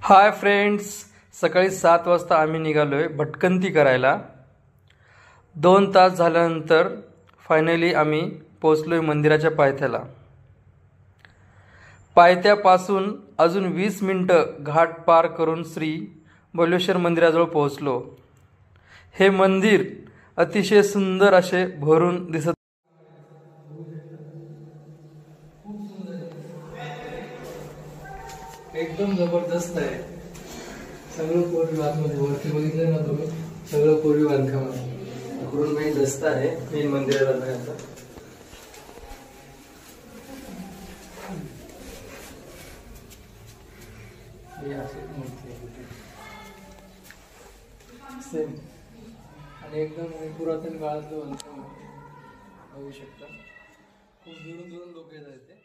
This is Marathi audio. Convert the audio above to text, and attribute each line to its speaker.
Speaker 1: हाय फ्रेंड्स, सकाळी 7 वाजता आम्ही निघालोय भटकंती करायला। 2 तास झाल्यानंतर फायनली आम्ही पोहोचलोय मंदिराच्या पायथ्याला। पायथ्यापासून अजून 20 मिनिटं घाट पार करून श्री बल्लेश्वर मंदिराजवळ पोहोचलो। हे मंदिर अतिशय सुंदर असे भरून दिसत एकदम जबरदस्त आहे। सगळं पूर्वी आतमध्ये वरती बघितलं ना तुम्ही, सगळं पूर्वी बांधकाम आहे। इकडून मेन रस्ता आहे मेन मंदिराला जाण्याचा। हे असे मूर्ती आहे सेम आणि एकदम पुरातन काळातलं बांधकाम आहे। बघू शकता खूप दुरून दुरून लोक येतात इथे।